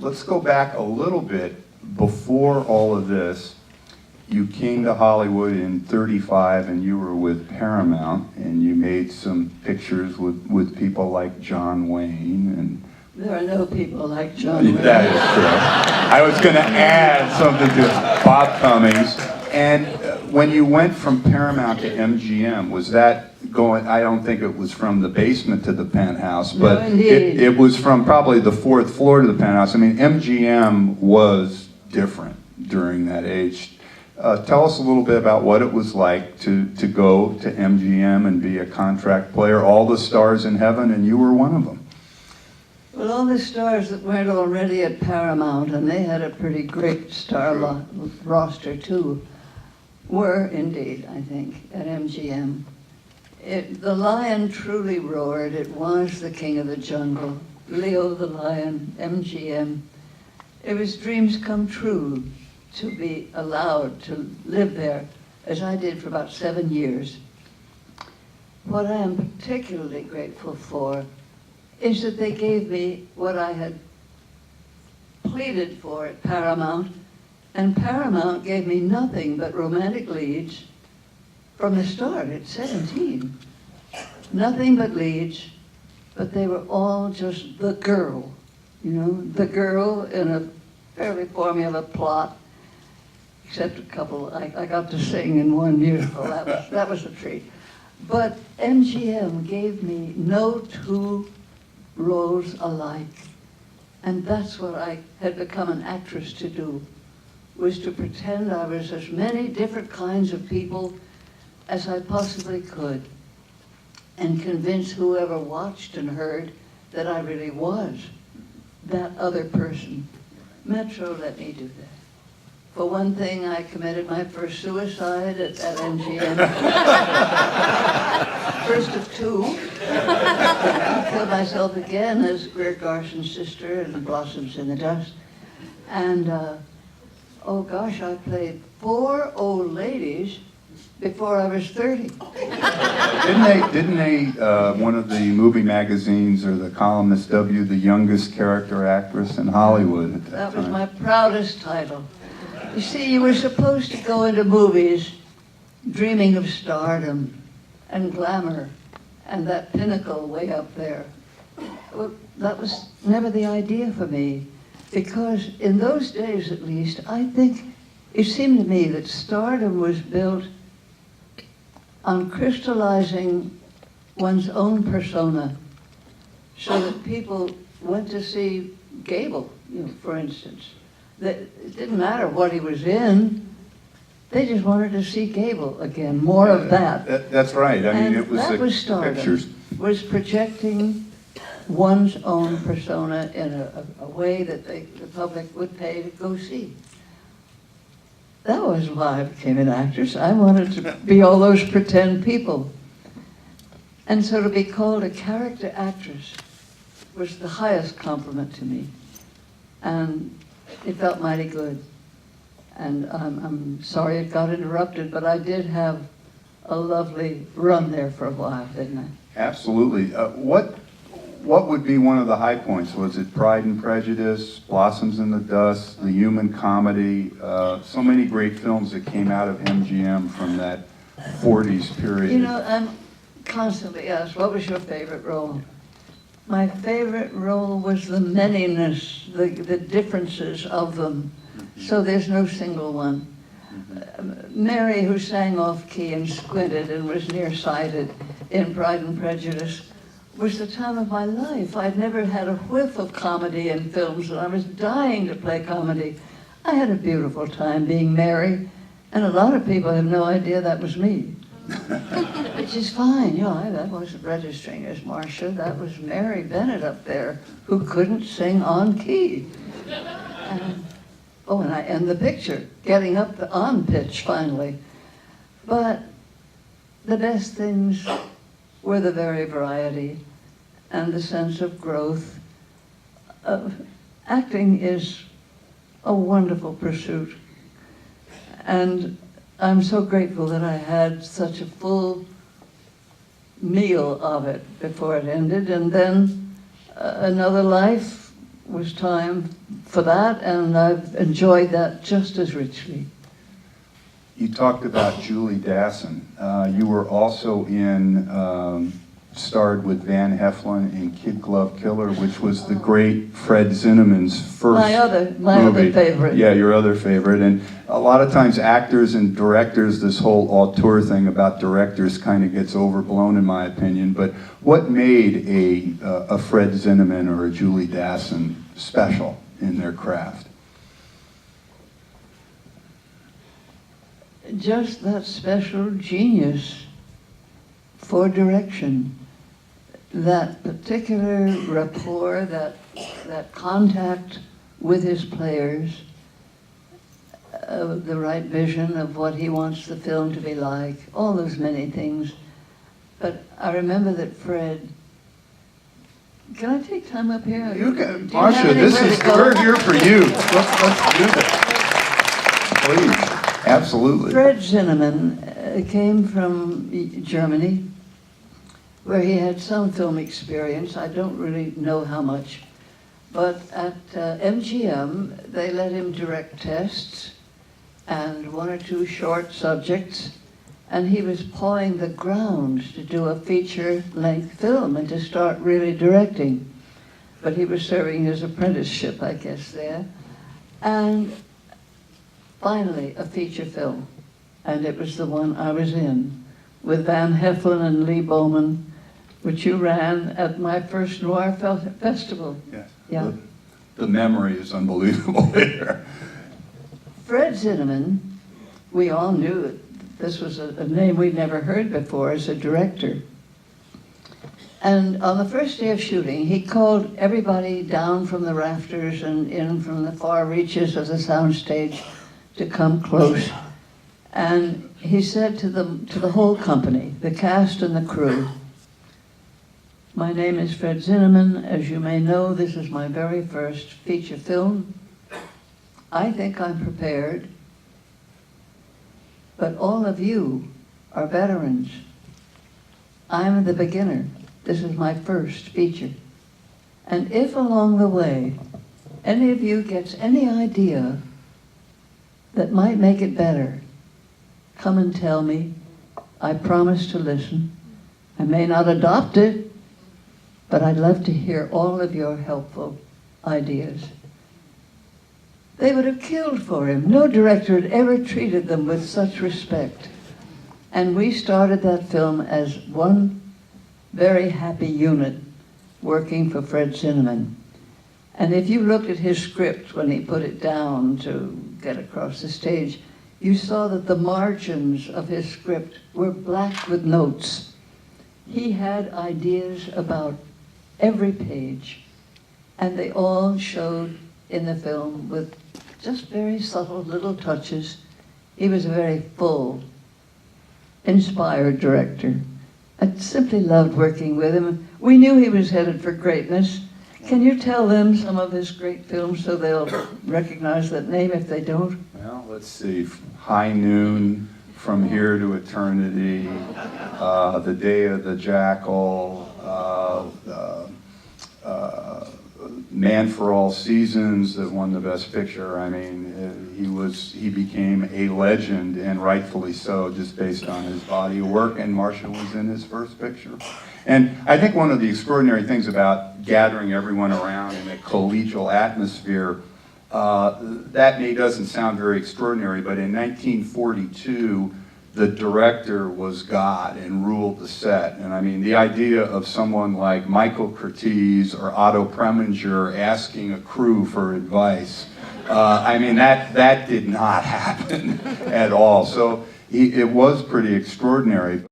let's go back a little bit. Before all of this, you came to Hollywood in '35 and you were with Paramount and you made some pictures with people like John Wayne and... There are no people like John Wayne. That is true. I was going to add something to Bob Cummings. And when you went from Paramount to MGM, was that going, I don't think it was from the basement to the penthouse, but no, it was from probably the 4th floor to the penthouse. I mean, MGM was different during that age. Tell us a little bit about what it was like to go to MGM and be a contract player. All the stars in heaven, and you were one of them. Well, all the stars that weren't already at Paramount, and they had a pretty great star roster too, were indeed, I think, at MGM. The lion truly roared. It was the king of the jungle. Leo the lion, MGM. It was dreams come true to be allowed to live there, as I did for about 7 years. What I am particularly grateful for is that they gave me what I had pleaded for at Paramount, and Paramount gave me nothing but romantic leads from the start at 17. Nothing but leads, but they were all just the girl, you know, the girl in a fairly formula plot, except a couple. I got to sing in one musical. That was a treat. But MGM gave me no two roles alike, and that's what I had become an actress to do, was to pretend I was as many different kinds of people as I possibly could, and convince whoever watched and heard that I really was that other person. Metro let me do that. For one thing, I committed my first suicide at MGM. First of two. I killed myself again as Greer Garson's sister in Blossoms in the Dust. And, oh gosh, I played 4 old ladies before I was 30. Didn't they, one of the movie magazines or the columnists dubbed you the youngest character actress in Hollywood at that time? That was my proudest title. You see, you were supposed to go into movies dreaming of stardom and glamour and that pinnacle way up there. Well, that was never the idea for me, because in those days at least, I think it seemed to me that stardom was built on crystallizing one's own persona, so that people went to see Gable, you know, for instance. That it didn't matter what he was in, they just wanted to see Gable again, more of that. That's right. I mean, And it was that the was stardom, pictures. was projecting one's own persona in a way that the public would pay to go see. That was why I became an actress. I wanted to be all those pretend people. And so to be called a character actress was the highest compliment to me. And it felt mighty good. And I'm sorry it got interrupted, but I did have a lovely run there for a while, didn't I? Absolutely. What would be one of the high points? Was it Pride and Prejudice, Blossoms in the Dust, The Human Comedy? So many great films that came out of MGM from that 40s period. You know, I'm constantly asked, what was your favorite role? My favorite role was the manyness, the differences of them. So there's no single one. Mary, who sang off key and squinted and was nearsighted in Pride and Prejudice, was the time of my life. I'd never had a whiff of comedy in films, and I was dying to play comedy. I had a beautiful time being Mary, and a lot of people have no idea that was me. Which is fine, you know, I wasn't registering as Marsha. That was Mary Bennett up there, who couldn't sing on key. And the picture, getting up the on pitch finally. But the best things were the very variety and the sense of growth. Acting is a wonderful pursuit. And I'm so grateful that I had such a full meal of it before it ended. And then another life was time for that, and I've enjoyed that just as richly. You talked about Julie Dassin. You were also starred with Van Heflin in Kid Glove Killer, which was the great Fred Zinnemann's first My other movie. favorite. Yeah, your other favorite. And a lot of times actors and directors, this whole auteur thing about directors kind of gets overblown in my opinion. But what made a Fred Zinnemann or a Julie Dassin special in their craft? Just that special genius for direction, that particular rapport, that contact with his players, the right vision of what he wants the film to be like, all those many things. But I remember that Fred, can I take time up here? You can, Do you have Marsha, anywhere to go? we're here for you. Let's do this. Please. Absolutely. Fred Zinnemann came from Germany, where he had some film experience. I don't really know how much. But at MGM, they let him direct tests and one or two short subjects, and he was pawing the ground to do a feature-length film and to start really directing. But he was serving his apprenticeship, I guess, there. And finally, a feature film, and it was the one I was in, with Van Heflin and Lee Bowman, which you ran at my first Noir Festival. Yes. Yeah. The memory is unbelievable there. Fred Zinnemann, we all knew it. This was a name we'd never heard before as a director. And on the first day of shooting, he called everybody down from the rafters and in from the far reaches of the soundstage to come close. And he said to the whole company, the cast and the crew, "My name is Fred Zinnemann. As you may know, this is my very first feature film. I think I'm prepared, but all of you are veterans. I'm the beginner. This is my first feature. And if along the way, any of you gets any idea that might make it better, come and tell me. I promise to listen. I may not adopt it, but I'd love to hear all of your helpful ideas." They would have killed for him. No director had ever treated them with such respect. And we started that film as one very happy unit working for Fred Zinnemann. And if you looked at his script when he put it down to get across the stage, you saw that the margins of his script were black with notes. He had ideas about every page, and they all showed in the film with just very subtle little touches. He was a very full, inspired director. I simply loved working with him. We knew he was headed for greatness. Can you tell them some of his great films so they'll recognize that name if they don't? Well, let's see. High Noon, From Here to Eternity, The Day of the Jackal, Man for All Seasons that won the Best Picture. I mean, he became a legend, and rightfully so, just based on his body of work, and Marsha was in his first picture. And I think one of the extraordinary things about gathering everyone around in a collegial atmosphere, that doesn't sound very extraordinary, but in 1942, the director was God and ruled the set. And I mean, the idea of someone like Michael Curtiz or Otto Preminger asking a crew for advice, I mean, that did not happen at all. So it was pretty extraordinary.